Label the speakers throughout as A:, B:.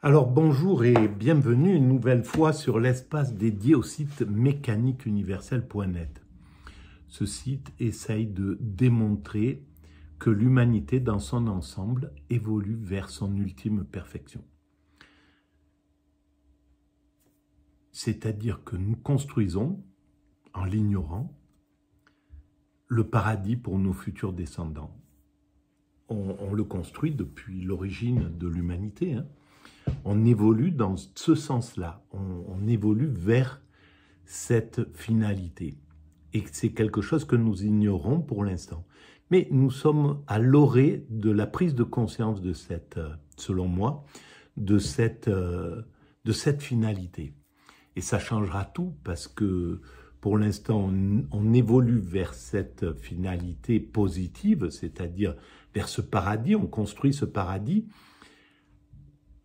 A: Alors bonjour et bienvenue une nouvelle fois sur l'espace dédié au site mécaniqueuniverselle.net. Ce site essaye de démontrer que l'humanité dans son ensemble évolue vers son ultime perfection. C'est-à-dire que nous construisons, en l'ignorant, le paradis pour nos futurs descendants. On le construit depuis l'origine de l'humanité, On évolue dans ce sens-là, on évolue vers cette finalité. Et c'est quelque chose que nous ignorons pour l'instant. Mais nous sommes à l'orée de la prise de conscience de cette, selon moi, de cette finalité. Et ça changera tout parce que pour l'instant, on évolue vers cette finalité positive, c'est-à-dire vers ce paradis, on construit ce paradis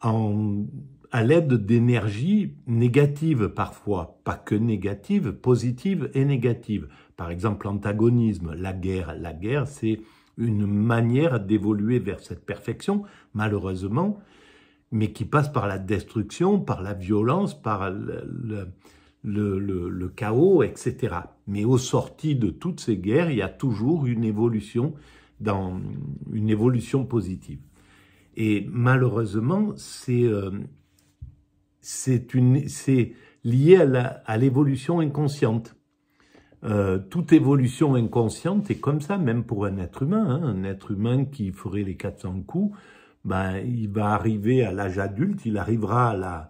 A: à l'aide d'énergies négatives parfois, pas que négatives, positives et négatives. Par exemple, l'antagonisme, la guerre. La guerre, c'est une manière d'évoluer vers cette perfection, malheureusement, mais qui passe par la destruction, par la violence, par le chaos, etc. Mais au sorti de toutes ces guerres, il y a toujours une évolution positive. Et malheureusement, c'est lié à l'évolution inconsciente. Toute évolution inconsciente est comme ça, même pour un être humain. Un être humain qui ferait les 400 coups, il va arriver à l'âge adulte, il arrivera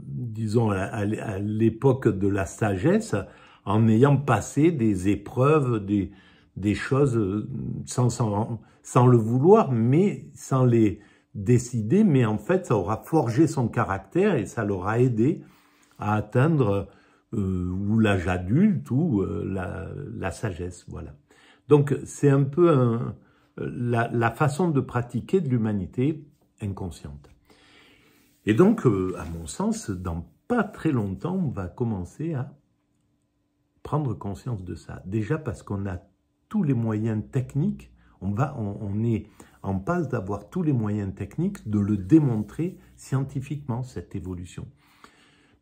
A: disons à l'époque de la sagesse, en ayant passé des épreuves, des choses sans le vouloir, mais sans les décider, mais en fait, ça aura forgé son caractère et ça l'aura aidé à atteindre ou l'âge adulte ou la sagesse, voilà. Donc, c'est un peu la façon de pratiquer de l'humanité inconsciente. Et donc, à mon sens, dans pas très longtemps, on va commencer à prendre conscience de ça. Déjà parce qu'on a tous les moyens techniques, on est en passe d'avoir tous les moyens techniques de le démontrer scientifiquement, cette évolution.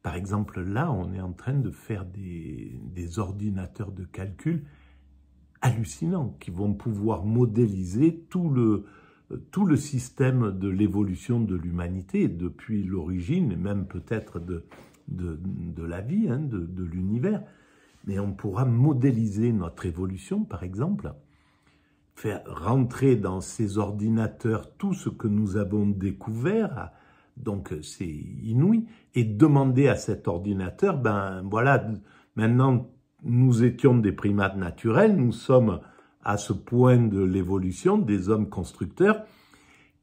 A: Par exemple, là, on est en train de faire des ordinateurs de calcul hallucinants qui vont pouvoir modéliser tout le système de l'évolution de l'humanité depuis l'origine, et même peut-être de la vie, de l'univers. Mais on pourra modéliser notre évolution, par exemple, faire rentrer dans ces ordinateurs tout ce que nous avons découvert, donc c'est inouï, et demander à cet ordinateur, voilà, maintenant nous étions des primates naturels, nous sommes à ce point de l'évolution des hommes constructeurs,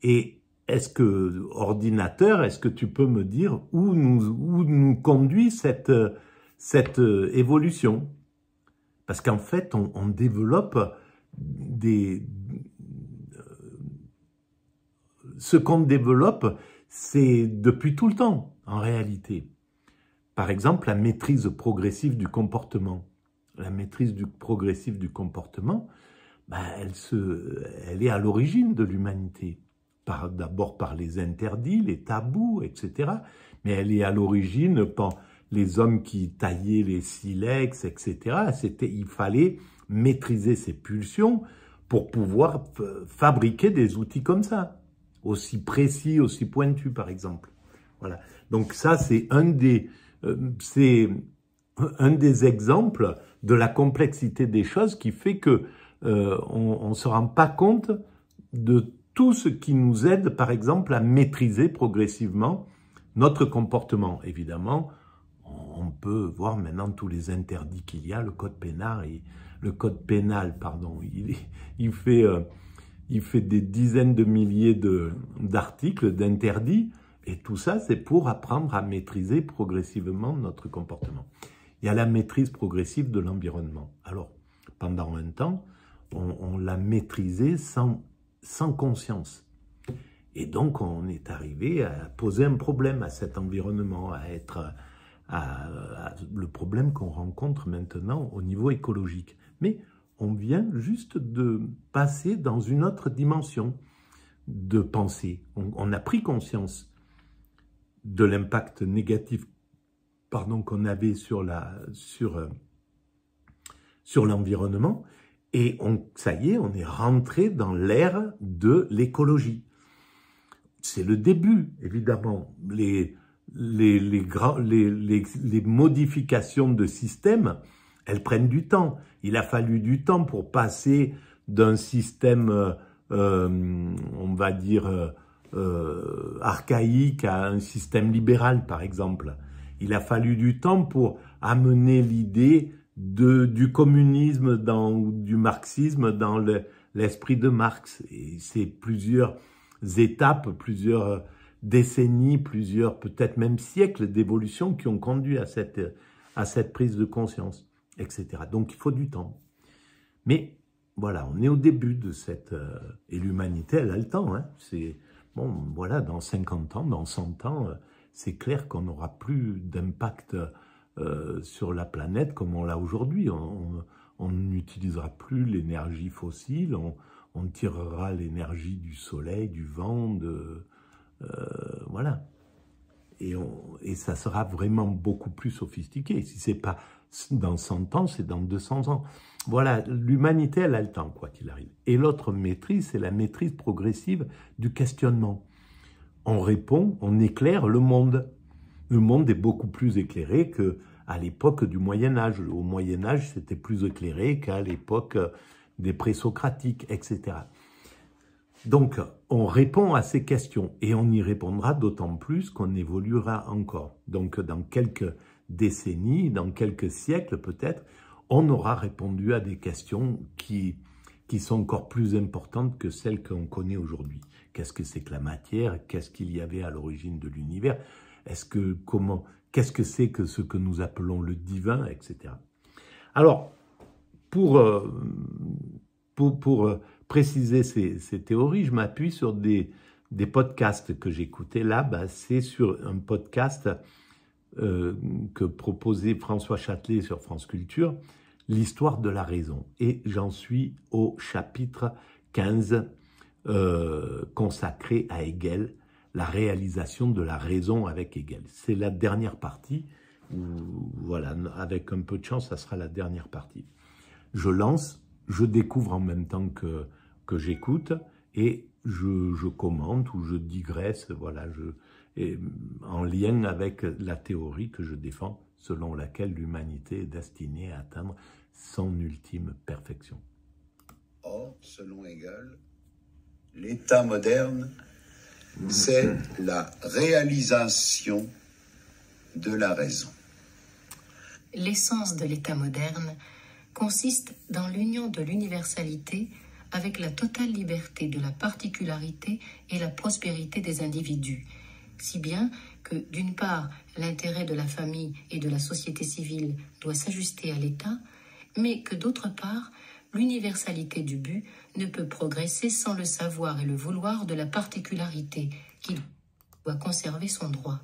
A: et est-ce que tu peux me dire où nous conduit cette évolution? Parce qu'en fait, on développe ce qu'on développe, c'est depuis tout le temps, en réalité. Par exemple, la maîtrise progressive du comportement. La maîtrise progressive du comportement, elle est à l'origine de l'humanité. D'abord par les interdits, les tabous, etc. Mais elle est à l'origine par les hommes qui taillaient les silex, etc. Il fallait maîtriser ses pulsions pour pouvoir fabriquer des outils comme ça, aussi précis, aussi pointus, par exemple. Voilà. Donc ça, c'est un des exemples de la complexité des choses qui fait que on se rend pas compte de tout ce qui nous aide, par exemple, à maîtriser progressivement notre comportement. Évidemment, on peut voir maintenant tous les interdits qu'il y a, le code pénal, pardon, il fait des dizaines de milliers d'articles, d'interdits, et tout ça, c'est pour apprendre à maîtriser progressivement notre comportement. Il y a la maîtrise progressive de l'environnement. Alors, pendant un temps, on l'a maîtrisé sans conscience. Et donc, on est arrivé à poser un problème à cet environnement, le problème qu'on rencontre maintenant au niveau écologique. Mais on vient juste de passer dans une autre dimension. de penser. On a pris conscience de l'impact négatif qu'on avait sur l'environnement, et ça y est, on est rentré dans l'ère de l'écologie. C'est le début, évidemment. Les modifications de système, elles prennent du temps. Il a fallu du temps pour passer d'un système, on va dire, archaïque à un système libéral, par exemple. Il a fallu du temps pour amener l'idée du communisme ou du marxisme dans l'esprit de Marx. Et c'est plusieurs étapes, plusieurs décennies, plusieurs peut-être même siècles d'évolution qui ont conduit à cette prise de conscience, etc. Donc il faut du temps. Mais voilà, on est au début de cette... et l'humanité, elle a le temps. Hein. Bon, voilà, dans 50 ans, dans 100 ans, c'est clair qu'on n'aura plus d'impact sur la planète comme on l'a aujourd'hui. On n'utilisera plus l'énergie fossile, on tirera l'énergie du soleil, du vent, voilà. Et ça sera vraiment beaucoup plus sophistiqué. Si c'est pas dans 100 ans, c'est dans 200 ans. Voilà, l'humanité, elle a le temps, quoi qu'il arrive. Et l'autre maîtrise, c'est la maîtrise progressive du questionnement. On répond, on éclaire le monde. Le monde est beaucoup plus éclairé qu'à l'époque du Moyen-Âge. Au Moyen-Âge, c'était plus éclairé qu'à l'époque des présocratiques, etc. Donc, on répond à ces questions et on y répondra d'autant plus qu'on évoluera encore. Donc, dans quelques décennies, dans quelques siècles peut-être, on aura répondu à des questions qui sont encore plus importantes que celles qu'on connaît aujourd'hui. Qu'est-ce que c'est que la matière? Qu'est-ce qu'il y avait à l'origine de l'univers? Qu'est-ce que c'est que ce que nous appelons le divin, etc. Alors, pour préciser ces théories, je m'appuie sur des podcasts que j'écoutais là. C'est sur un podcast que proposait François Châtelet sur France Culture, l'histoire de la raison. Et j'en suis au chapitre 15 consacré à Hegel, la réalisation de la raison avec Hegel. C'est la dernière partie, voilà, avec un peu de chance, ça sera la dernière partie. Je lance, je découvre en même temps que j'écoute, et je commente ou je digresse, voilà, en lien avec la théorie que je défends, selon laquelle l'humanité est destinée à atteindre son ultime perfection.
B: Or, selon Hegel, l'état moderne, c'est la réalisation de la raison.
C: L'essence de l'état moderne consiste dans l'union de l'universalité avec la totale liberté de la particularité et la prospérité des individus, si bien que, d'une part, l'intérêt de la famille et de la société civile doit s'ajuster à l'État, mais que, d'autre part, l'universalité du but ne peut progresser sans le savoir et le vouloir de la particularité qui doit conserver son droit.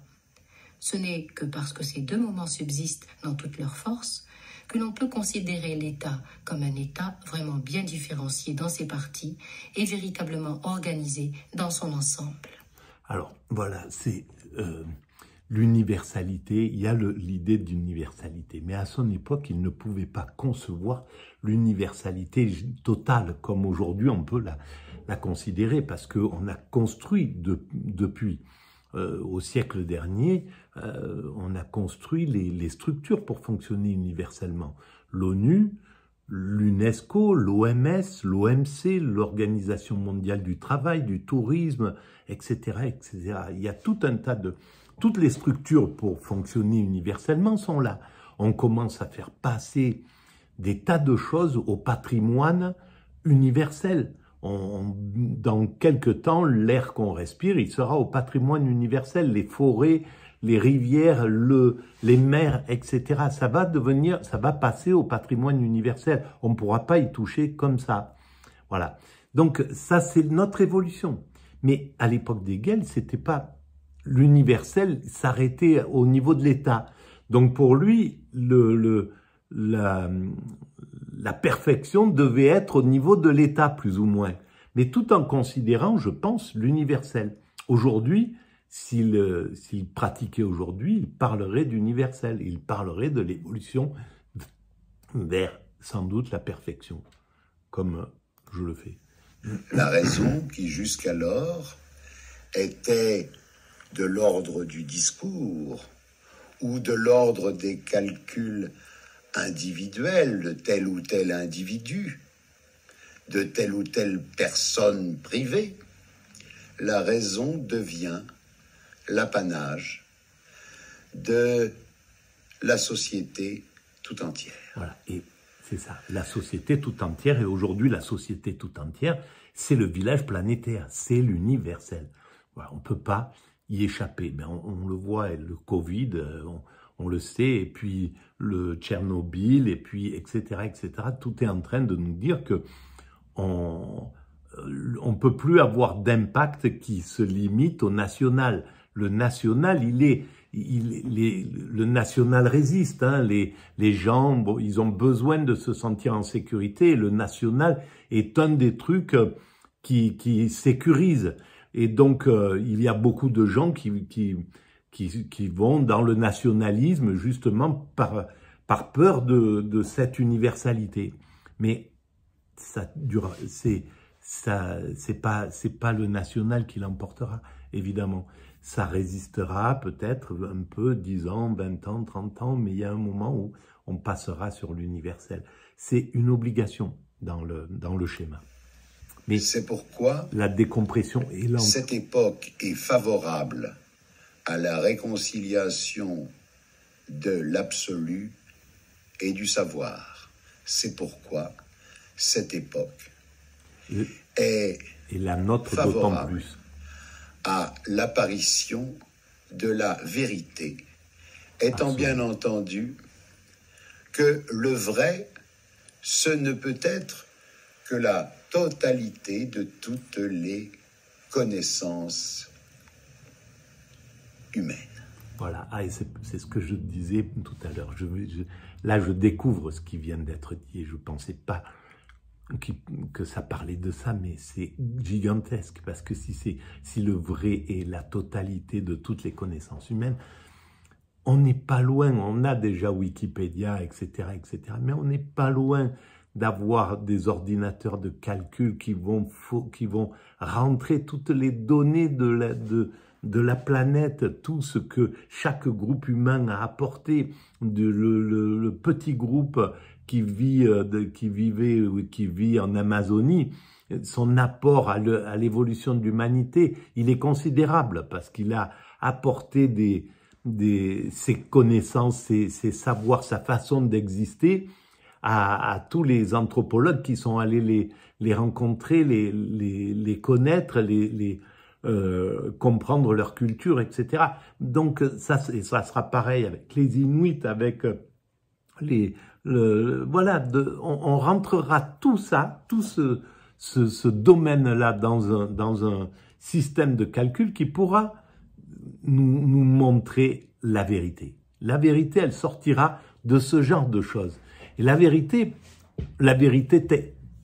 C: Ce n'est que parce que ces deux moments subsistent dans toute leur force que l'on peut considérer l'État comme un État vraiment bien différencié dans ses parties et véritablement organisé dans son ensemble.
A: Alors, voilà, c'est l'universalité, il y a l'idée d'universalité. Mais à son époque, il ne pouvait pas concevoir l'universalité totale, comme aujourd'hui on peut la considérer, parce qu'on a construit depuis au siècle dernier, on a construit les structures pour fonctionner universellement. L'ONU, l'UNESCO, l'OMS, l'OMC, l'Organisation mondiale du travail, du tourisme, etc., etc. Il y a tout un tas toutes les structures pour fonctionner universellement sont là. On commence à faire passer des tas de choses au patrimoine universel. Dans quelque temps, l'air qu'on respire, il sera au patrimoine universel. Les forêts, les rivières, les mers, etc. Ça va passer au patrimoine universel. On ne pourra pas y toucher comme ça. Voilà. Donc ça, c'est notre évolution. Mais à l'époque d'Hegel, c'était pas l'universel s'arrêtait au niveau de l'État. Donc pour lui, la perfection devait être au niveau de l'État, plus ou moins. mais tout en considérant, je pense, l'universel. Aujourd'hui, s'il pratiquait aujourd'hui, il parlerait d'universel, il parlerait de l'évolution vers, sans doute, la perfection, comme je le fais.
B: La raison qui, jusqu'alors, était de l'ordre du discours ou de l'ordre des calculs individuels de tel ou tel individu, de telle ou telle personne privée, la raison devient l'apanage de la société tout entière.
A: Voilà, et c'est ça, la société tout entière, et aujourd'hui la société tout entière, c'est le village planétaire, c'est l'universel. Voilà, on ne peut pas y échapper. Ben, on le voit, le Covid, on le sait, et puis le Tchernobyl, et puis etc., etc. Tout est en train de nous dire que on peut plus avoir d'impact qui se limite au national. Le national, le national résiste. Hein. Les gens, bon, ils ont besoin de se sentir en sécurité. Et le national est un des trucs qui sécurise. Et donc, il y a beaucoup de gens qui vont dans le nationalisme justement par peur de cette universalité. Mais ça dure, c'est pas le national qui l'emportera, évidemment. Ça résistera peut-être un peu, 10 ans, 20 ans, 30 ans, mais il y a un moment où on passera sur l'universel. C'est une obligation dans le schéma. Mais
B: c'est pourquoi
A: la décompression est lente.
B: Cette époque est favorable à la réconciliation de l'absolu et du savoir. C'est pourquoi cette époque est
A: la nôtre d'autant plus
B: à l'apparition de la vérité, étant bien entendu que le vrai, ce ne peut être que la totalité de toutes les connaissances humaines.
A: Voilà, et c'est ce que je disais tout à l'heure. Là, je découvre ce qui vient d'être dit, et je ne pensais pas que ça parlait de ça, mais c'est gigantesque, parce que si le vrai est la totalité de toutes les connaissances humaines, on n'est pas loin, on a déjà Wikipédia, etc., mais on n'est pas loin d'avoir des ordinateurs de calcul qui vont rentrer toutes les données de la planète, tout ce que chaque groupe humain a apporté, le petit groupe qui vit en Amazonie, son apport à l'évolution de l'humanité, il est considérable parce qu'il a apporté ses connaissances, ses savoirs, sa façon d'exister à tous les anthropologues qui sont allés les rencontrer, les connaître, comprendre leur culture, etc. Donc ça sera pareil avec les Inuits, avec voilà, on rentrera tout ça, tout ce domaine-là dans un système de calcul qui pourra nous montrer la vérité. La vérité, elle sortira de ce genre de choses. Et la vérité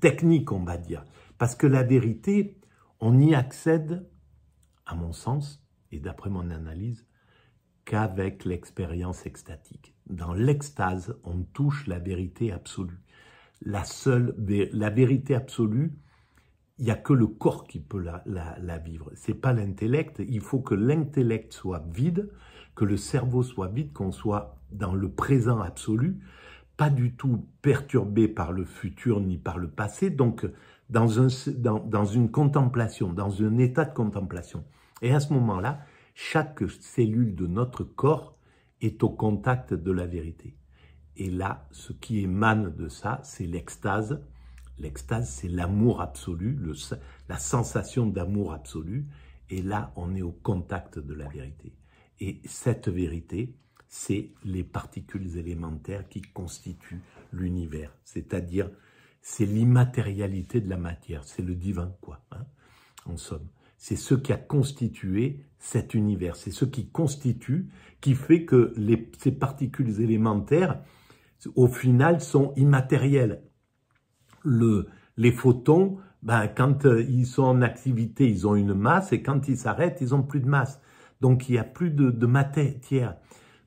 A: technique, on va dire. Parce que la vérité, on y accède, à mon sens, et d'après mon analyse, qu'avec l'expérience extatique. Dans l'extase, on touche la vérité absolue. La vérité absolue, il n'y a que le corps qui peut la vivre. Ce n'est pas l'intellect. Il faut que l'intellect soit vide, que le cerveau soit vide, qu'on soit dans le présent absolu, pas du tout perturbé par le futur ni par le passé, donc dans une contemplation, dans un état de contemplation. Et à ce moment-là, chaque cellule de notre corps est au contact de la vérité. Et là, ce qui émane de ça, c'est l'extase. L'extase, c'est l'amour absolu, la sensation d'amour absolu. Et là, on est au contact de la vérité. Et cette vérité, c'est les particules élémentaires qui constituent l'univers. C'est-à-dire, c'est l'immatérialité de la matière. C'est le divin, quoi, hein, en somme. C'est ce qui a constitué cet univers. C'est ce qui constitue, qui fait que ces particules élémentaires, au final, sont immatérielles. Les photons ben, quand ils sont en activité, ils ont une masse, et quand ils s'arrêtent, ils ont plus de masse. Donc, il n'y a plus de matière.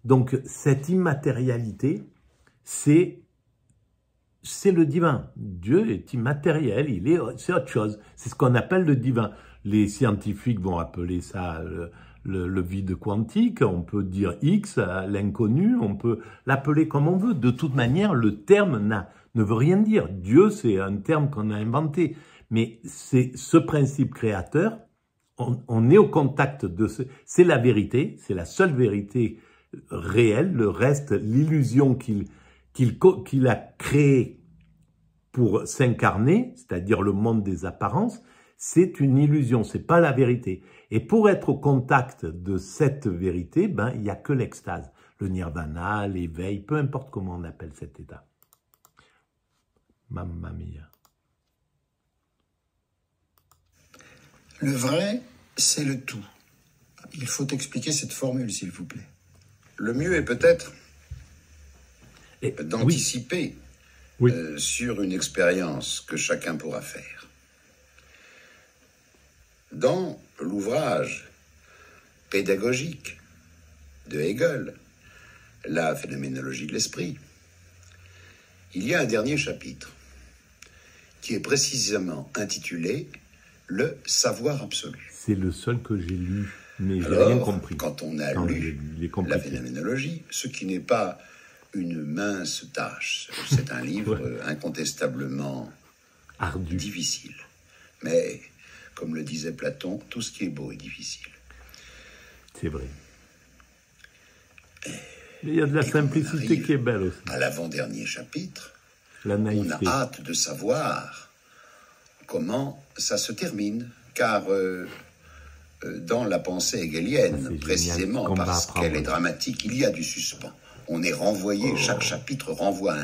A: Donc, cette immatérialité, c'est le divin. Dieu est immatériel, c'est autre chose. C'est ce qu'on appelle le divin. Les scientifiques vont appeler ça le vide quantique, on peut dire X, l'inconnu, on peut l'appeler comme on veut. De toute manière, le terme ne veut rien dire. Dieu, c'est un terme qu'on a inventé. Mais c'est ce principe créateur, on est au contact de c'est la vérité, c'est la seule vérité réelle. Le reste, l'illusion qu'il a créée pour s'incarner, c'est-à-dire le monde des apparences, c'est une illusion, c'est pas la vérité. Et pour être au contact de cette vérité, ben, il n'y a que l'extase, le nirvana, l'éveil, peu importe comment on appelle cet état. Mamma mia.
B: Le vrai, c'est le tout. Il faut expliquer cette formule, s'il vous plaît. Le mieux est peut-être d'anticiper sur une expérience que chacun pourra faire. Dans l'ouvrage pédagogique de Hegel, La phénoménologie de l'esprit, il y a un dernier chapitre qui est précisément intitulé « Le savoir absolu ».
A: C'est le seul que j'ai lu, mais j'ai rien compris.
B: Quand on a lu la phénoménologie, ce qui n'est pas une mince tâche, c'est un livre incontestablement
A: ardu,
B: difficile. Mais, comme le disait Platon, tout ce qui est beau est difficile.
A: C'est vrai. Mais il y a de la simplicité qui est belle aussi.
B: À l'avant-dernier chapitre,
A: la naïveté.
B: On a hâte de savoir comment ça se termine, car dans la pensée hegelienne, précisément parce qu'elle est dramatique, il y a du suspens. On est renvoyé, chaque chapitre renvoie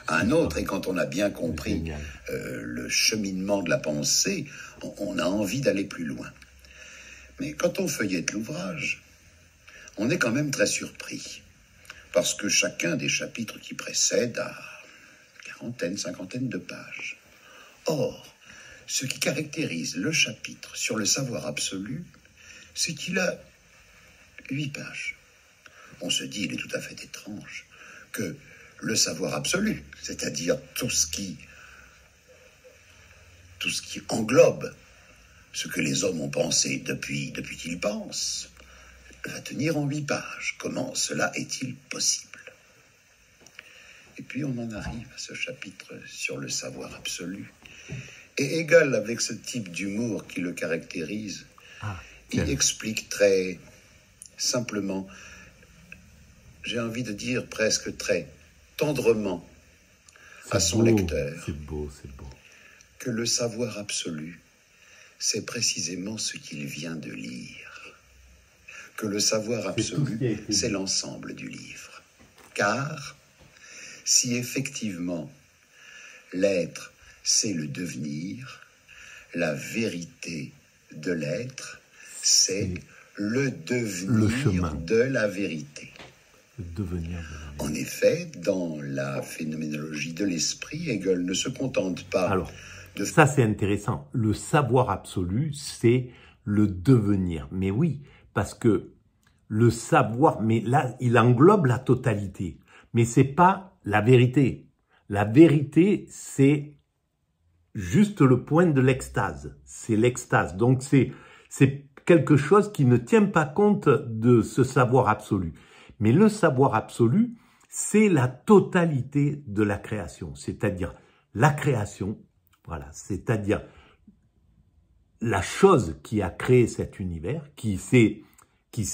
B: à un autre, et quand on a bien compris le cheminement de la pensée, on a envie d'aller plus loin. Mais quand on feuillette l'ouvrage, on est quand même très surpris, parce que chacun des chapitres qui précèdent a quarantaine, cinquantaine de pages. Or, ce qui caractérise le chapitre sur le savoir absolu, c'est qu'il a 8 pages. On se dit, il est tout à fait étrange, que le savoir absolu, c'est-à-dire tout ce qui englobe ce que les hommes ont pensé depuis qu'ils pensent, va tenir en 8 pages. Comment cela est-il possible? Et puis on en arrive à ce chapitre sur le savoir absolu. Et Hegel, avec ce type d'humour qui le caractérise, il explique très simplement, j'ai envie de dire presque très tendrement à son lecteur,
A: c'est beau,
B: que le savoir absolu, c'est précisément ce qu'il vient de lire. Que le savoir absolu, c'est l'ensemble du livre. Car si effectivement l'être, c'est le devenir, la vérité de l'être, c'est le devenir de la vérité.
A: Le devenir de la vérité.
B: En effet, dans la phénoménologie de l'esprit, Hegel ne se contente pas
A: ça c'est intéressant. Le savoir absolu, c'est le devenir. Mais oui, parce que le savoir, mais là, il englobe la totalité. Mais c'est pas la vérité. La vérité, c'est juste le point de l'extase. C'est l'extase. Donc c'est quelque chose qui ne tient pas compte de ce savoir absolu. Mais le savoir absolu, c'est la totalité de la création. C'est-à-dire la création, voilà, c'est-à-dire la chose qui a créé cet univers, qui s'est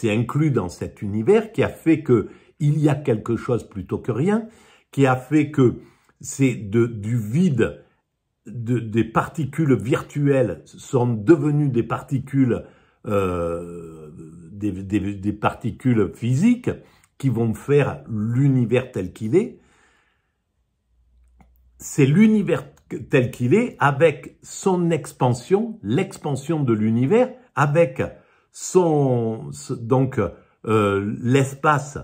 A: inclus dans cet univers, qui a fait que il y a quelque chose plutôt que rien, qui a fait que c'est du vide, des particules virtuelles sont devenues des particules, des particules physiques qui vont faire l'univers tel qu'il est. C'est l'univers tel qu'il est avec son expansion, l'expansion de l'univers, avec l'espace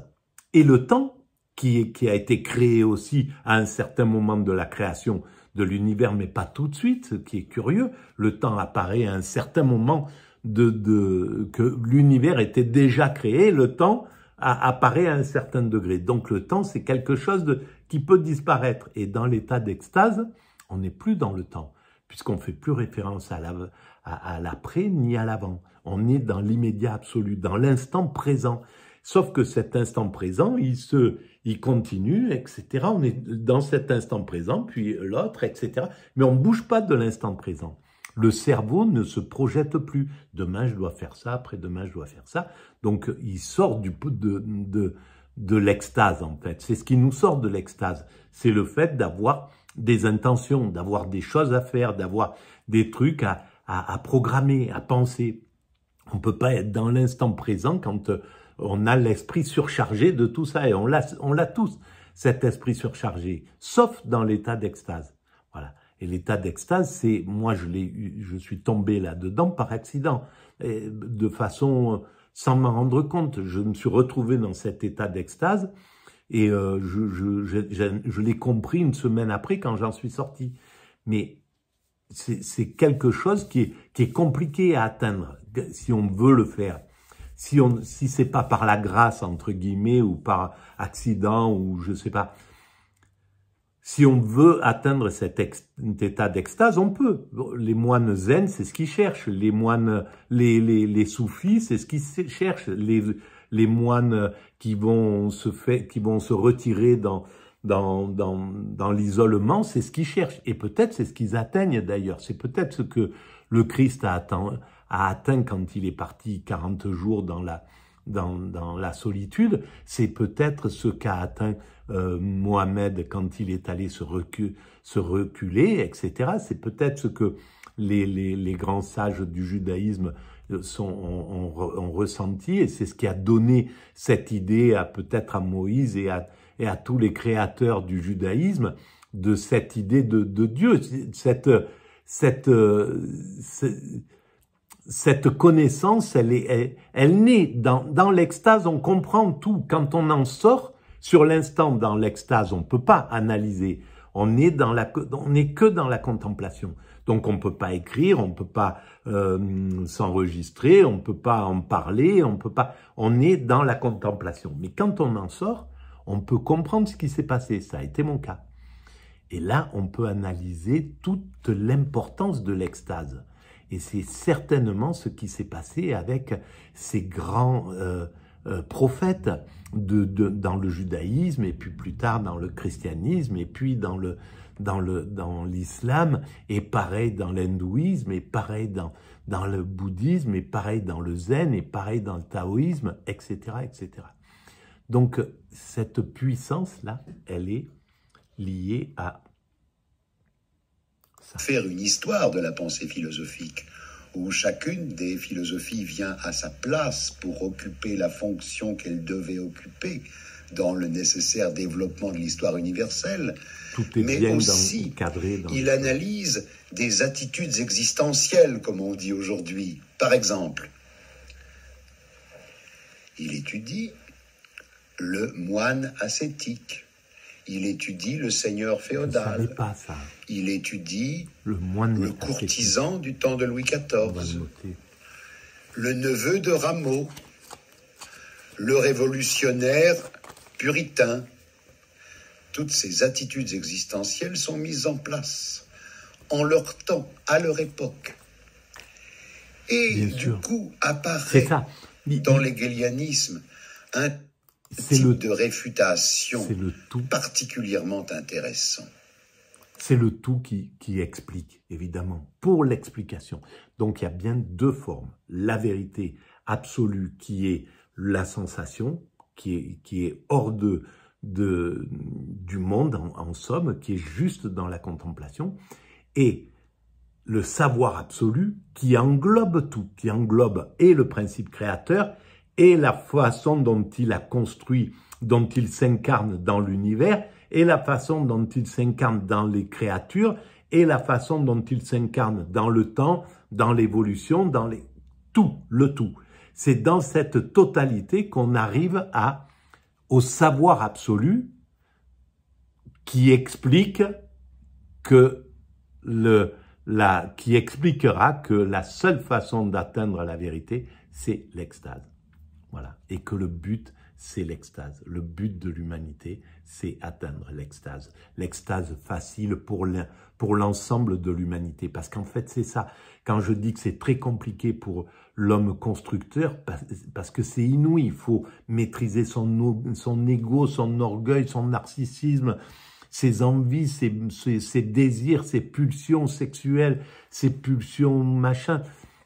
A: et le temps qui a été créé aussi à un certain moment de la création l'univers, mais pas tout de suite, ce qui est curieux. Le temps apparaît à un certain moment que l'univers était déjà créé, le temps apparaît à un certain degré. Donc le temps, c'est quelque chose qui peut disparaître. Et dans l'état d'extase, on n'est plus dans le temps, puisqu'on ne fait plus référence à l'après ni à l'avant. On est dans l'immédiat absolu, dans l'instant présent. Sauf que cet instant présent, il continue, etc. On est dans cet instant présent, puis l'autre, etc. Mais on ne bouge pas de l'instant présent. Le cerveau ne se projette plus. Demain, je dois faire ça, après-demain, je dois faire ça. Donc, il sort de l'extase, en fait. C'est ce qui nous sort de l'extase. C'est le fait d'avoir des intentions, d'avoir des choses à faire, d'avoir des trucs à programmer, à penser. On peut pas être dans l'instant présent quand on a l'esprit surchargé de tout ça. Et on l'a tous, cet esprit surchargé, sauf dans l'état d'extase. Voilà. Et l'état d'extase, c'est, moi je suis tombé là-dedans par accident, et de façon sans m'en rendre compte. Je me suis retrouvé dans cet état d'extase et je l'ai compris une semaine après quand j'en suis sorti. Mais c'est quelque chose qui est compliqué à atteindre si on veut le faire. Si c'est pas par la grâce entre guillemets ou par accident ou je sais pas. Si on veut atteindre cet état d'extase, on peut. Les moines zen, c'est ce qu'ils cherchent. Les moines, les soufis, c'est ce qu'ils cherchent. Les moines qui vont se retirer dans l'isolement, c'est ce qu'ils cherchent. Et peut-être c'est ce qu'ils atteignent d'ailleurs. C'est peut-être ce que le Christ a atteint quand il est parti 40 jours dans la solitude. C'est peut-être ce qu'a atteint Mohamed quand il est allé se reculer, etc. C'est peut-être ce que les grands sages du judaïsme ont ressenti, et c'est ce qui a donné cette idée peut-être à Moïse et à tous les créateurs du judaïsme de cette idée de Dieu, cette connaissance, elle naît dans l'extase, on comprend tout. Quand on en sort, sur l'instant, dans l'extase, on peut pas analyser. On est que dans la contemplation. Donc on peut pas écrire, on peut pas s'enregistrer, on peut pas en parler, on est dans la contemplation. Mais quand on en sort, on peut comprendre ce qui s'est passé. Ça a été mon cas. Et là, on peut analyser toute l'importance de l'extase. Et c'est certainement ce qui s'est passé avec ces grands prophètes dans le judaïsme, et puis plus tard dans le christianisme, et puis dans l'islam, et pareil dans l'hindouisme, et pareil dans le bouddhisme, et pareil dans le zen, et pareil dans le taoïsme, etc., etc. Donc, cette puissance-là, elle est liée à ça.
B: Faire une histoire de la pensée philosophique, où chacune des philosophies vient à sa place pour occuper la fonction qu'elle devait occuper dans le nécessaire développement de l'histoire universelle.
A: Tout est
B: mais
A: bien
B: aussi, il analyse des attitudes existentielles, comme on dit aujourd'hui. Par exemple, il étudie le moine ascétique. Il étudie le seigneur féodal.
A: Je savais pas ça.
B: Il étudie
A: le
B: courtisan du temps de Louis XIV. Le neveu de Rameau. Le révolutionnaire puritain. Toutes ces attitudes existentielles sont mises en place en leur temps, à leur époque. Et du coup, apparaît dans l'hégélianisme un type de réfutation particulièrement intéressant.
A: C'est le tout qui explique, évidemment, pour l'explication. Donc, il y a bien deux formes. La vérité absolue qui est la sensation, qui est hors du monde, en somme, qui est juste dans la contemplation, et le savoir absolu qui englobe tout, qui englobe et le principe créateur, et la façon dont il a construit, dont il s'incarne dans l'univers, et la façon dont il s'incarne dans les créatures, et la façon dont il s'incarne dans le temps, dans l'évolution, le tout. C'est dans cette totalité qu'on arrive au savoir absolu qui explique que qui expliquera que la seule façon d'atteindre la vérité, c'est l'extase. Voilà. Et que le but, c'est l'extase. Le but de l'humanité, c'est atteindre l'extase. L'extase facile pour l'ensemble de l'humanité. Parce qu'en fait, c'est ça. Quand je dis que c'est très compliqué pour l'homme constructeur, parce que c'est inouï, il faut maîtriser son ego, son orgueil, son narcissisme, ses envies, ses désirs, ses pulsions sexuelles, ses pulsions machin.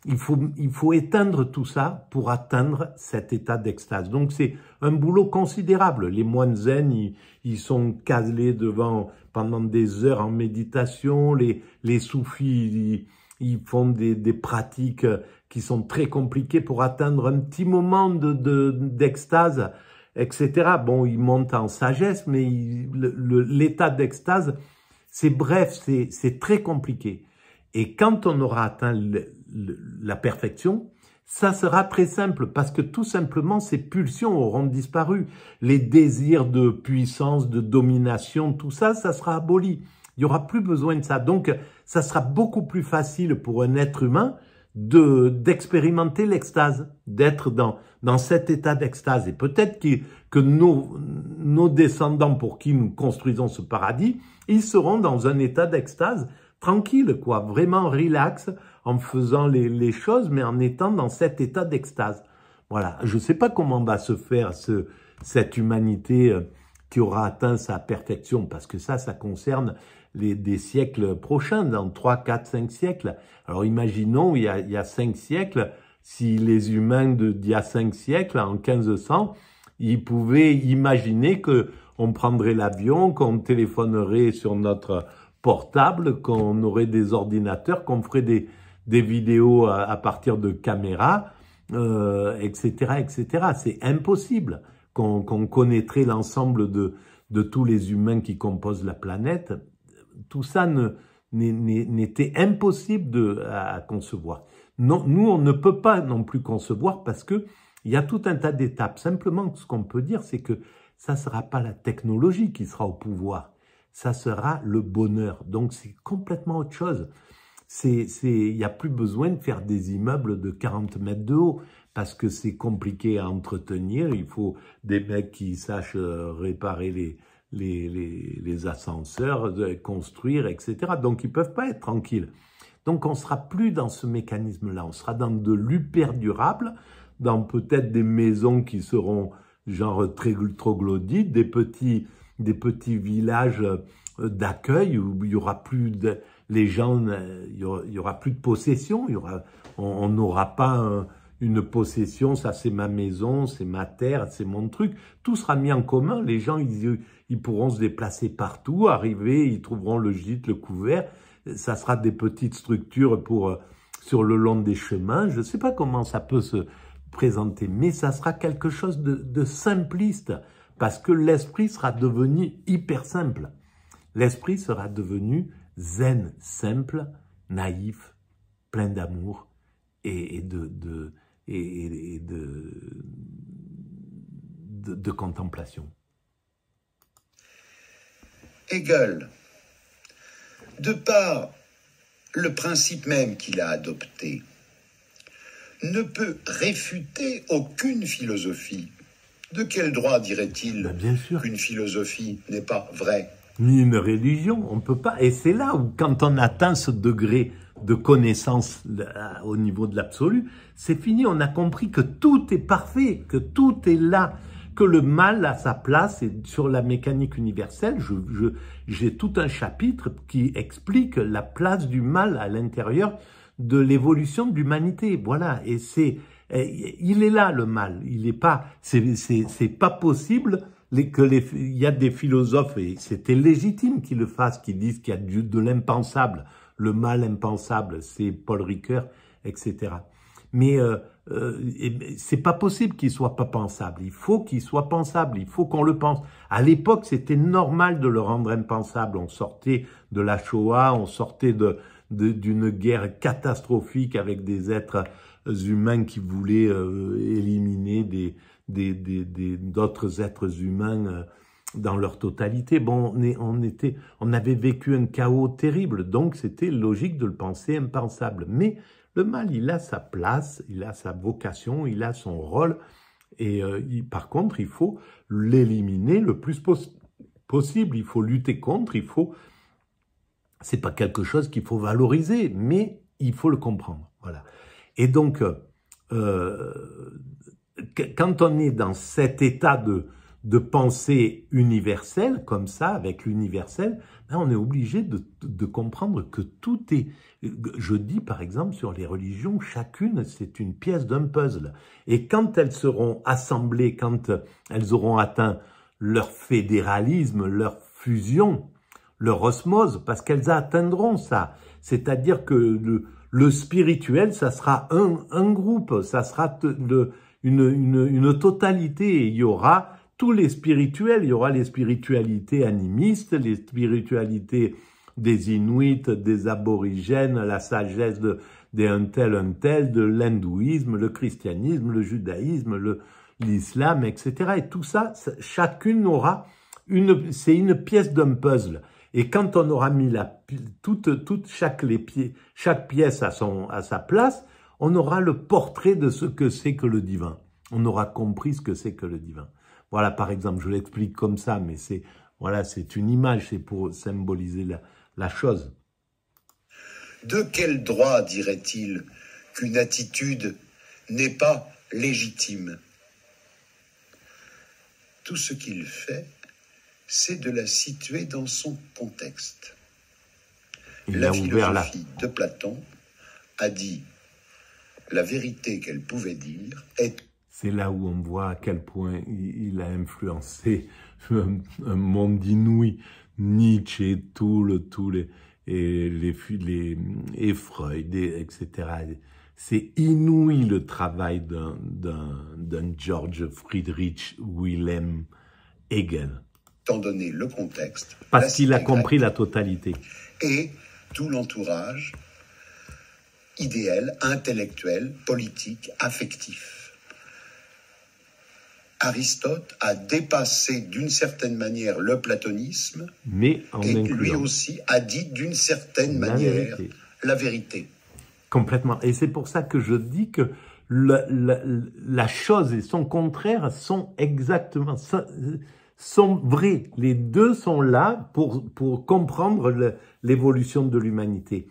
A: Il faut éteindre tout ça pour atteindre cet état d'extase. Donc c'est un boulot considérable. Les moines zen, ils sont caselés pendant des heures en méditation. Les soufis, ils font des pratiques qui sont très compliquées pour atteindre un petit moment d'extase, etc. Bon, ils montent en sagesse, mais l'état d'extase, c'est bref, c'est très compliqué. Et quand on aura atteint la perfection, ça sera très simple parce que tout simplement ces pulsions auront disparu. Les désirs de puissance, de domination, tout ça, ça sera aboli. Il n'y aura plus besoin de ça. Donc, ça sera beaucoup plus facile pour un être humain d'expérimenter l'extase, d'être dans cet état d'extase. Et peut-être que nos descendants pour qui nous construisons ce paradis, ils seront dans un état d'extase tranquille, quoi, vraiment relax, en faisant les choses, mais en étant dans cet état d'extase. Voilà, je ne sais pas comment va se faire cette humanité qui aura atteint sa perfection, parce que ça concerne des siècles prochains, dans 3, 4, 5 siècles. Alors imaginons, il y a 5 siècles, si les humains d'il y a 5 siècles, en 1500, ils pouvaient imaginer qu'on prendrait l'avion, qu'on téléphonerait sur notre portable, qu'on aurait des ordinateurs, qu'on ferait des vidéos à partir de caméras, etc., etc. C'est impossible qu'on connaîtrait l'ensemble de tous les humains qui composent la planète. Tout ça n'était impossible à concevoir. Non, nous, on ne peut pas non plus concevoir parce que il y a tout un tas d'étapes. Simplement, ce qu'on peut dire, c'est que ça ne sera pas la technologie qui sera au pouvoir. Ça sera le bonheur. Donc, c'est complètement autre chose. Il n'y a plus besoin de faire des immeubles de 40 mètres de haut parce que c'est compliqué à entretenir. Il faut des mecs qui sachent réparer les ascenseurs, construire, etc. Donc, ils ne peuvent pas être tranquilles. Donc, on ne sera plus dans ce mécanisme-là. On sera dans de l'hyper durable, dans peut-être des maisons qui seront genre très troglodytes, des petits villages d'accueil où il y aura plus les gens, il y aura plus de possession, on n'aura pas une possession, ça c'est ma maison, c'est ma terre, c'est mon truc. Tout sera mis en commun, les gens ils pourront se déplacer partout, arriver, ils trouveront le gîte, le couvert. Ça sera des petites structures sur le long des chemins. Je ne sais pas comment ça peut se présenter, mais ça sera quelque chose de simpliste. Parce que l'esprit sera devenu hyper simple. L'esprit sera devenu zen, simple, naïf, plein d'amour et de contemplation.
B: Hegel, de par le principe même qu'il a adopté, ne peut réfuter aucune philosophie. De quel droit dirait-il qu'une philosophie n'est pas vraie?
A: Ni une religion, on ne peut pas. Et c'est là où, quand on atteint ce degré de connaissance au niveau de l'absolu, c'est fini. On a compris que tout est parfait, que tout est là, que le mal a sa place. Et sur la mécanique universelle, j'ai tout un chapitre qui explique la place du mal à l'intérieur de l'évolution de l'humanité. Voilà, et il est là le mal. Il est pas, c'est pas possible il y a des philosophes et c'était légitime qu'ils le fassent, qui disent qu'il y a de l'impensable, le mal impensable. C'est Paul Ricoeur, etc. Mais c'est pas possible qu'il soit pas pensable. Il faut qu'il soit pensable. Il faut qu'on le pense. À l'époque, c'était normal de le rendre impensable. On sortait de la Shoah, on sortait d'une guerre catastrophique avec des êtres humains qui voulaient éliminer d'autres êtres humains dans leur totalité. Bon, on avait vécu un chaos terrible, donc c'était logique de le penser impensable. Mais le mal, il a sa place, il a sa vocation, il a son rôle, et par contre, il faut l'éliminer le plus possible. Il faut lutter contre, c'est pas quelque chose qu'il faut valoriser, mais il faut le comprendre. Voilà. Et donc, quand on est dans cet état de pensée universelle, comme ça, avec l'universel, ben on est obligé de comprendre que tout est... Je dis par exemple sur les religions, chacune c'est une pièce d'un puzzle. Et quand elles seront assemblées, quand elles auront atteint leur fédéralisme, leur fusion, leur osmose, parce qu'elles atteindront ça. C'est-à-dire que le spirituel, ça sera un groupe, ça sera une totalité. Il y aura tous les spirituels, il y aura les spiritualités animistes, les spiritualités des Inuits, des aborigènes, la sagesse des un tel, de l'hindouisme, le christianisme, le judaïsme, l'islam, etc. Et tout ça, chacune aura c'est une pièce d'un puzzle. Et quand on aura mis chaque pièce à sa place, on aura le portrait de ce que c'est que le divin. On aura compris ce que c'est que le divin. Voilà, par exemple, je l'explique comme ça, mais c'est une image, c'est pour symboliser la chose.
B: De quel droit dirait-il qu'une attitude n'est pas légitime? Tout ce qu'il fait, c'est de la situer dans son contexte. La philosophie de Platon a dit la vérité qu'elle pouvait dire est...
A: C'est là où on voit à quel point il a influencé un monde inouï, Nietzsche, et Freud, etc. C'est inouï le travail d'un George Friedrich Wilhelm Hegel.
B: Étant donné le contexte,
A: parce qu'il a compris la totalité.
B: Et tout l'entourage idéal, intellectuel, politique, affectif. Aristote a dépassé d'une certaine manière le platonisme,
A: mais
B: et lui aussi a dit d'une certaine manière la vérité.
A: Complètement. Et c'est pour ça que je dis que la chose et son contraire sont exactement, sont vrais. Les deux sont là pour comprendre l'évolution de l'humanité.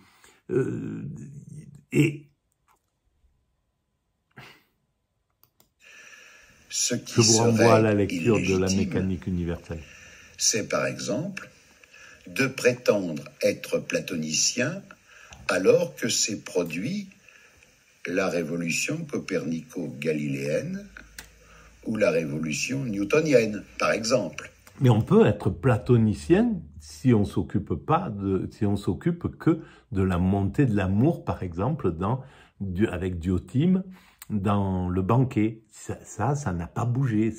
A: Je vous renvoie à la lecture de la mécanique universelle.
B: C'est par exemple de prétendre être platonicien alors que s'est produit la révolution copernico-galiléenne ou la révolution newtonienne, par exemple.
A: Mais on peut être platonicien si on s'occupe que de la montée de l'amour, par exemple, avec Diotime, dans le banquet. Ça n'a pas bougé.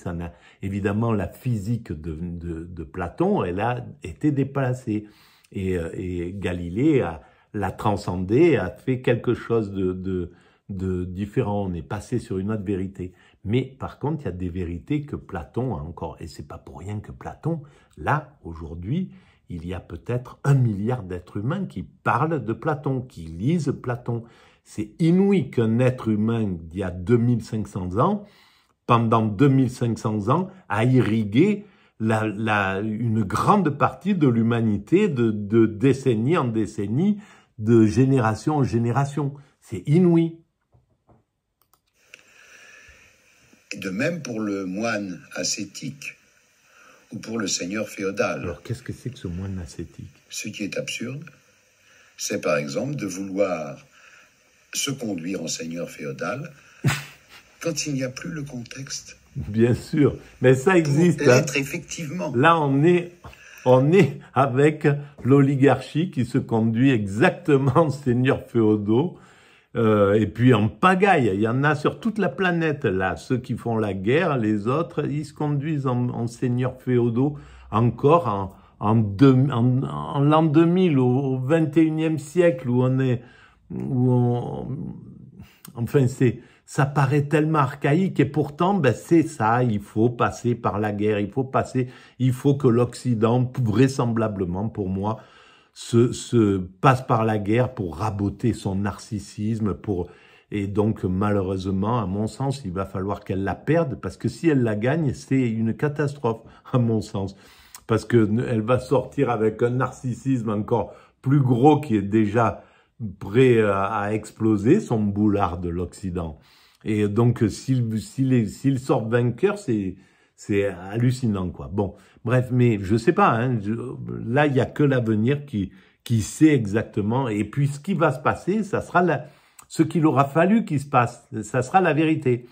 A: Évidemment, la physique de Platon, elle a été déplacée. Et Galilée l'a transcendée, a fait quelque chose de différent. On est passé sur une autre vérité. Mais par contre, il y a des vérités que Platon a encore. Et c'est pas pour rien que Platon, là, aujourd'hui, il y a peut-être 1 milliard d'êtres humains qui parlent de Platon, qui lisent Platon. C'est inouï qu'un être humain d'il y a 2500 ans, pendant 2500 ans, a irrigué une grande partie de l'humanité de décennie en décennie, de génération en génération. C'est inouï.
B: Et de même pour le moine ascétique ou pour le seigneur féodal.
A: Alors, qu'est-ce que c'est que ce moine ascétique?
B: Ce qui est absurde, c'est par exemple de vouloir se conduire en seigneur féodal quand il n'y a plus le contexte.
A: Bien sûr, mais ça existe.
B: Pour l'être effectivement.
A: Là, on est avec l'oligarchie qui se conduit exactement en seigneurs féodaux. Et puis en pagaille, il y en a sur toute la planète, là. Ceux qui font la guerre, les autres, ils se conduisent en seigneurs féodaux encore en l'an 2000, au 21e siècle, enfin, ça paraît tellement archaïque et pourtant, ben, c'est ça, il faut passer par la guerre, il faut que l'Occident, vraisemblablement pour moi, se passe par la guerre pour raboter son narcissisme, et donc malheureusement, à mon sens, il va falloir qu'elle la perde, parce que si elle la gagne, c'est une catastrophe, à mon sens, parce que elle va sortir avec un narcissisme encore plus gros qui est déjà prêt à exploser, son boulard de l'Occident. Et donc, s'il sort vainqueur, c'est hallucinant, quoi. Bon, bref, mais je sais pas, hein, là, il y a que l'avenir qui sait exactement, et puis ce qui va se passer, ça sera ce qu'il aura fallu qu'il se passe, ça sera la vérité.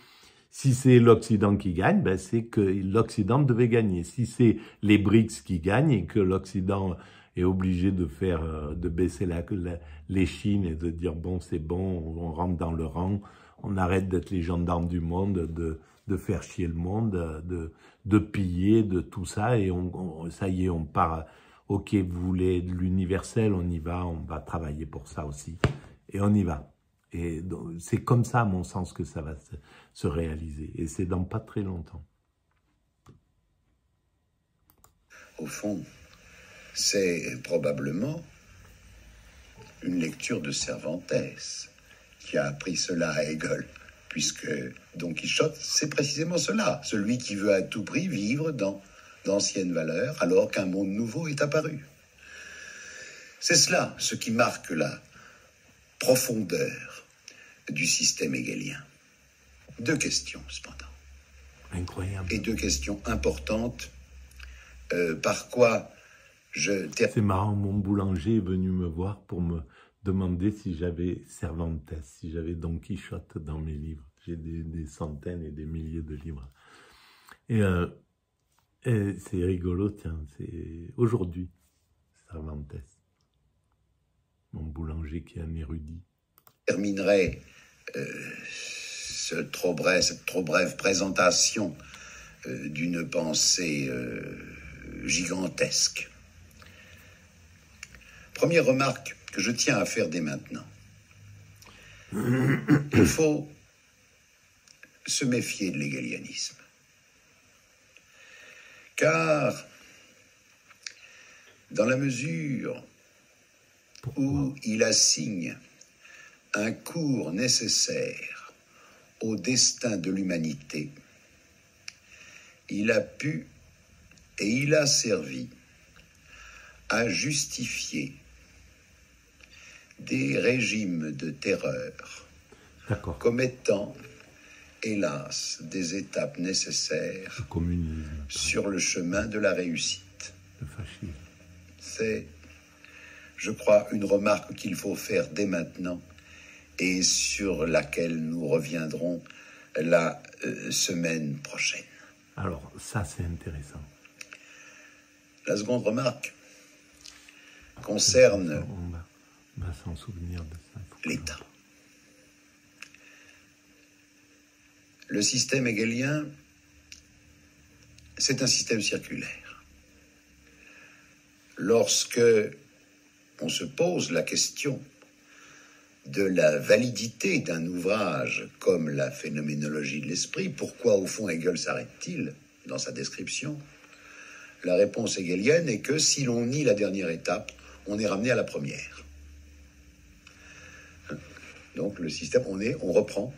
A: Si c'est l'Occident qui gagne, ben c'est que l'Occident devait gagner. Si c'est les BRICS qui gagnent et que l'Occident est obligé de baisser les chines et de dire bon, c'est bon, on rentre dans le rang, on arrête d'être les gendarmes du monde, de faire chier le monde, de piller, de tout ça, et ça y est, on part. Ok, vous voulez de l'universel, on y va, on va travailler pour ça aussi, et on y va. Et c'est comme ça, à mon sens, que ça va se réaliser, et c'est dans pas très longtemps.
B: Au fond, c'est probablement une lecture de Cervantes qui a appris cela à Hegel, puisque Don Quichotte, c'est précisément cela, celui qui veut à tout prix vivre dans d'anciennes valeurs alors qu'un monde nouveau est apparu. C'est cela, ce qui marque la profondeur du système hegelien. Deux questions, cependant.
A: Incroyable.
B: Et deux questions importantes. Par quoi
A: C'est marrant, mon boulanger est venu me voir pour me demander si j'avais Cervantes, si j'avais Don Quichotte dans mes livres. J'ai des centaines et des milliers de livres. Et c'est rigolo, tiens, c'est aujourd'hui, Cervantes. Mon boulanger qui est un érudit.
B: Je terminerai cette trop brève présentation d'une pensée gigantesque. Première remarque que je tiens à faire dès maintenant. Il faut se méfier de l'hégélianisme. Car, dans la mesure où il assigne un cours nécessaire au destin de l'humanité, il a pu et il a servi à justifier des régimes de terreur comme étant, hélas, des étapes nécessaires sur le chemin de la réussite.
A: Le fascisme.
B: C'est, je crois, une remarque qu'il faut faire dès maintenant et sur laquelle nous reviendrons la semaine prochaine.
A: Alors, ça, c'est intéressant.
B: La seconde remarque concerne
A: on va s'en souvenir de ça.
B: l'État. Le système hegelien, c'est un système circulaire. Lorsque on se pose la question de la validité d'un ouvrage comme la phénoménologie de l'esprit, pourquoi au fond Hegel s'arrête-t-il dans sa description? La réponse hegelienne est que si l'on nie la dernière étape, on est ramené à la première. Donc le système, on reprend,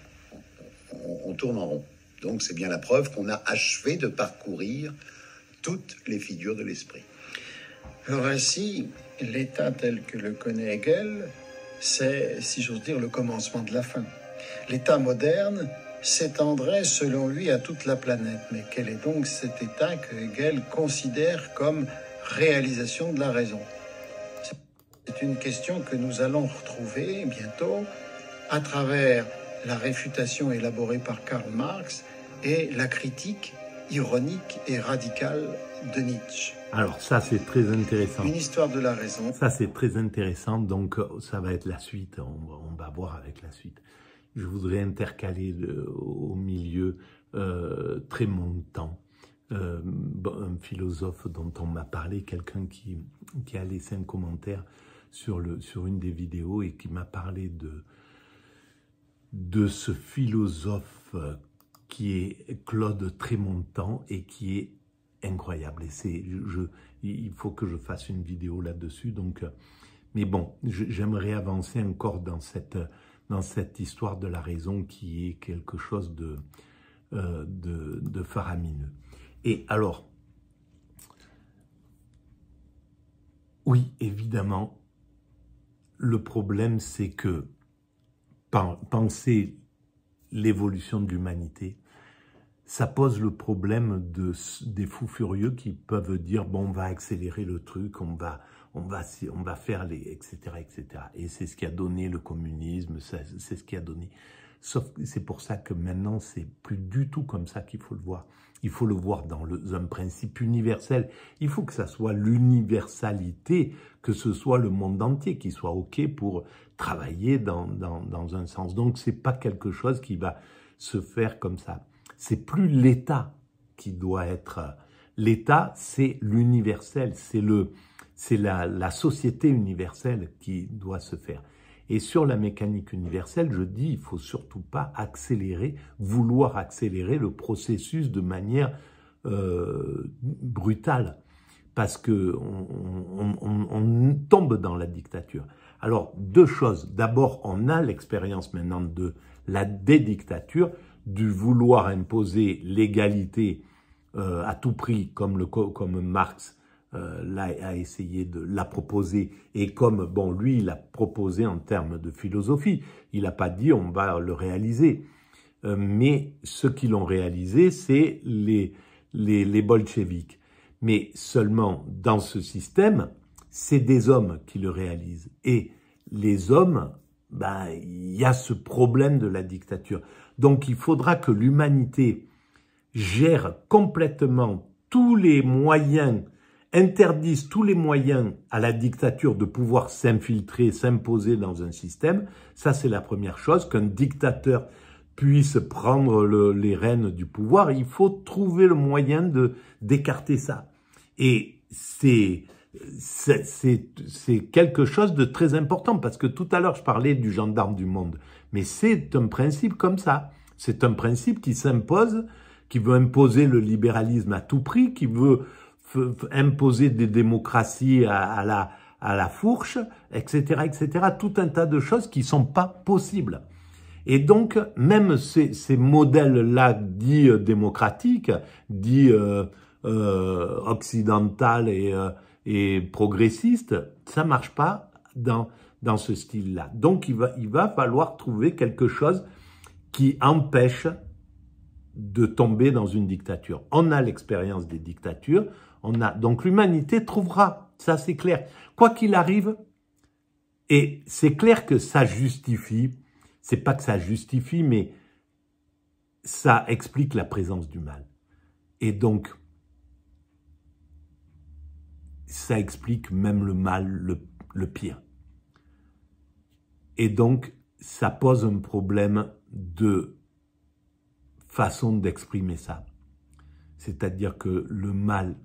B: on tourne en rond. Donc c'est bien la preuve qu'on a achevé de parcourir toutes les figures de l'esprit.
D: Alors ainsi, l'état tel que le connaît Hegel, c'est, si j'ose dire, le commencement de la fin. L'état moderne s'étendrait, selon lui, à toute la planète. Mais quel est donc cet état que Hegel considère comme réalisation de la raison? C'est une question que nous allons retrouver bientôt à travers la réfutation élaborée par Karl Marx et la critique ironique et radicale de Nietzsche.
A: Alors ça, c'est très intéressant.
D: Une histoire de la raison.
A: Ça, c'est très intéressant, donc ça va être la suite, on va voir avec la suite. Je voudrais intercaler au milieu très montant, un philosophe dont on m'a parlé, quelqu'un qui a laissé un commentaire sur une des vidéos et qui m'a parlé de ce philosophe qui est Claude Trémontant et qui est incroyable. Et il faut que je fasse une vidéo là-dessus. Donc, mais bon, j'aimerais avancer encore dans cette histoire de la raison qui est quelque chose de faramineux. Et alors, oui, évidemment, le problème, c'est que penser l'évolution de l'humanité, ça pose le problème des fous furieux qui peuvent dire, bon, on va accélérer le truc, on va faire les, etc., etc. Et c'est ce qui a donné le communisme, c'est ce qui a donné. Sauf que c'est pour ça que maintenant, c'est plus du tout comme ça qu'il faut le voir. Il faut le voir dans un principe universel. Il faut que ça soit l'universalité, que ce soit le monde entier qui soit OK pour travailler dans un sens. Donc, c'est pas quelque chose qui va se faire comme ça. C'est plus l'État qui doit être. L'État, c'est l'universel, c'est la société universelle qui doit se faire. Et sur la mécanique universelle, je dis, il faut surtout pas vouloir accélérer le processus de manière brutale, parce que on tombe dans la dictature. Alors, deux choses. D'abord, on a l'expérience maintenant des dictatures, du vouloir imposer l'égalité à tout prix, comme Marx a essayé de la proposer, et comme, bon, lui, il l'a proposé en termes de philosophie. Il n'a pas dit on va le réaliser. Mais ceux qui l'ont réalisé, c'est les bolcheviks. Mais seulement dans ce système, c'est des hommes qui le réalisent. Et les hommes, ben, il y a ce problème de la dictature. Donc, il faudra que l'humanité gère complètement tous les moyens, interdise tous les moyens à la dictature de pouvoir s'infiltrer, s'imposer dans un système. Ça, c'est la première chose, qu'un dictateur puisse prendre les rênes du pouvoir. Il faut trouver le moyen d'écarter ça. Et c'est quelque chose de très important, parce que tout à l'heure, je parlais du gendarme du monde. Mais c'est un principe comme ça. C'est un principe qui s'impose, qui veut imposer le libéralisme à tout prix, qui veut imposer des démocraties à la fourche, etc., etc. Tout un tas de choses qui sont pas possibles. Et donc, même ces modèles-là dits démocratiques, dits occidentaux et progressistes, ça marche pas dans ce style-là. Donc, il va falloir trouver quelque chose qui empêche de tomber dans une dictature. On a l'expérience des dictatures, donc l'humanité trouvera, ça c'est clair. Quoi qu'il arrive, et c'est clair que ça justifie, c'est pas que ça justifie, mais ça explique la présence du mal. Et donc, ça explique même le mal, le pire. Et donc, ça pose un problème de façon d'exprimer ça. C'est-à-dire que le mal,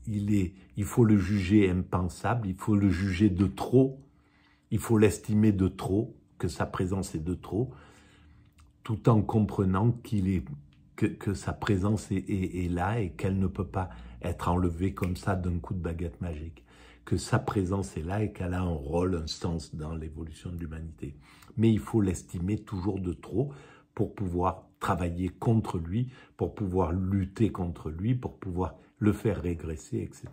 A: il faut le juger impensable, il faut le juger de trop, il faut l'estimer de trop, que sa présence est de trop, tout en comprenant que sa présence est là et qu'elle ne peut pas être enlevée comme ça d'un coup de baguette magique. Que sa présence est là et qu'elle a un rôle, un sens dans l'évolution de l'humanité. Mais il faut l'estimer toujours de trop pour pouvoir travailler contre lui, pour pouvoir lutter contre lui, pour pouvoir le faire régresser, etc.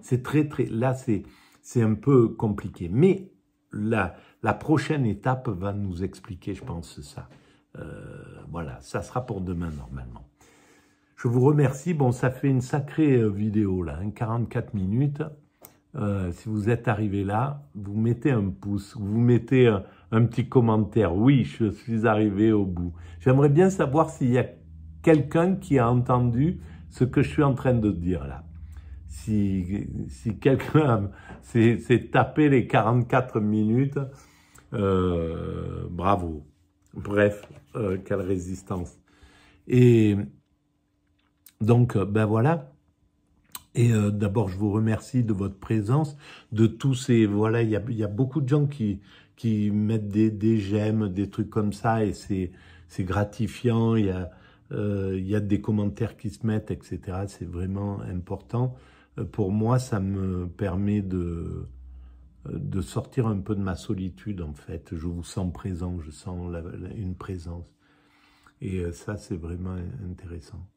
A: C'est là, c'est un peu compliqué. Mais la prochaine étape va nous expliquer, je pense, ça. Voilà, ça sera pour demain, normalement. Je vous remercie. Bon, ça fait une sacrée vidéo, là, 44 minutes. Si vous êtes arrivé là, vous mettez un pouce, vous mettez un petit commentaire. Oui, je suis arrivé au bout. J'aimerais bien savoir s'il y a quelqu'un qui a entendu ce que je suis en train de dire là. Si quelqu'un s'est tapé les 44 minutes, bravo. Bref, quelle résistance. Et donc, ben voilà. Et d'abord, je vous remercie de votre présence, de tous ces... Voilà, il y a beaucoup de gens qui qui mettent des j'aime, des trucs comme ça, et c'est gratifiant. Il y a des commentaires qui se mettent, etc. C'est vraiment important. Pour moi, ça me permet de sortir un peu de ma solitude, en fait. Je vous sens présent, je sens une présence. Et ça, c'est vraiment intéressant.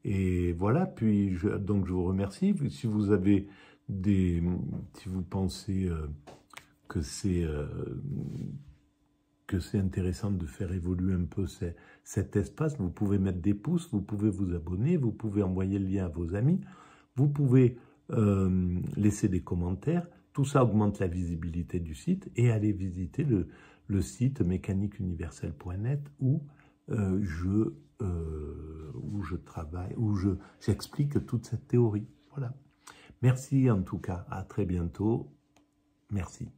A: Et voilà, puis donc je vous remercie. Si vous avez si vous pensez que c'est intéressant de faire évoluer un peu cet espace, vous pouvez mettre des pouces, vous pouvez vous abonner, vous pouvez envoyer le lien à vos amis, vous pouvez laisser des commentaires. Tout ça augmente la visibilité du site, et allez visiter le site mécaniqueuniverselle.net où je travaille, où j'explique toute cette théorie. Voilà. Merci en tout cas. À très bientôt. Merci.